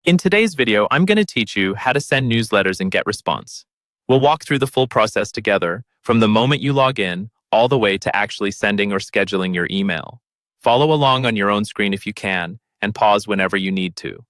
In today's video, I'm going to teach you how to send newsletters in Getresponse. We'll walk through the full process together, from the moment you log in, all the way to actually sending or scheduling your email. Follow along on your own screen if you can, and pause whenever you need to.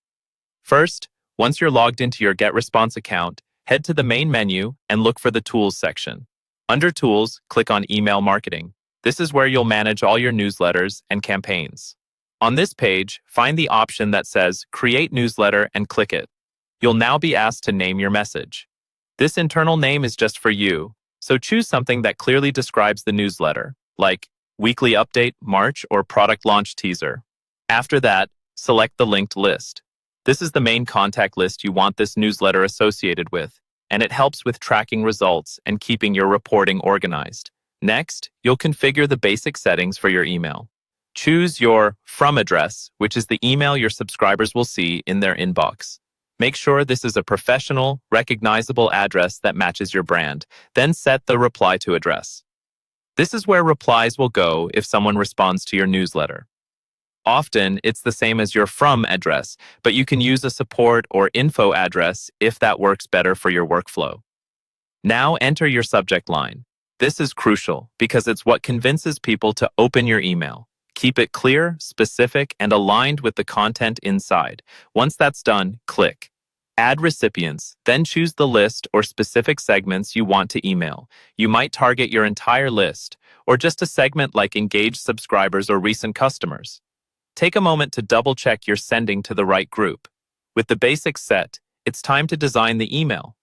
First, once you're logged into your Getresponse account, head to the main menu and look for the Tools section. Under Tools, click on Email Marketing. This is where you'll manage all your newsletters and campaigns. On this page, find the option that says Create Newsletter and click it. You'll now be asked to name your message. This internal name is just for you, so choose something that clearly describes the newsletter, like Weekly Update, March, or Product Launch Teaser. After that, select the linked list. This is the main contact list you want this newsletter associated with, and it helps with tracking results and keeping your reporting organized. Next, you'll configure the basic settings for your email. Choose your From address, which is the email your subscribers will see in their inbox. Make sure this is a professional, recognizable address that matches your brand. Then set the Reply to address. This is where replies will go if someone responds to your newsletter. Often, it's the same as your From address, but you can use a Support or Info address if that works better for your workflow. Now enter your subject line. This is crucial because it's what convinces people to open your email. Keep it clear, specific, and aligned with the content inside. Once that's done, click Add Recipients, then choose the list or specific segments you want to email. You might target your entire list, or just a segment like engaged subscribers or recent customers. Take a moment to double-check you're sending to the right group. With the basics set, it's time to design the email.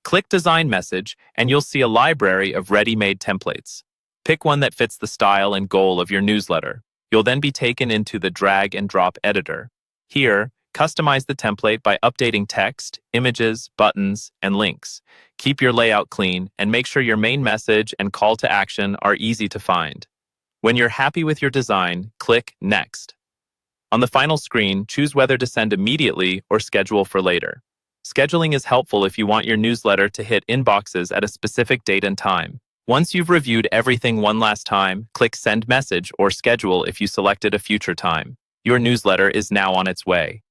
Click Design Message, and you'll see a library of ready-made templates. Pick one that fits the style and goal of your newsletter. You'll then be taken into the drag and drop editor. Here, customize the template by updating text, images, buttons, and links. Keep your layout clean and make sure your main message and call to action are easy to find. When you're happy with your design, click Next. On the final screen, choose whether to send immediately or schedule for later. Scheduling is helpful if you want your newsletter to hit inboxes at a specific date and time. Once you've reviewed everything one last time, click Send Message or Schedule if you selected a future time. Your newsletter is now on its way.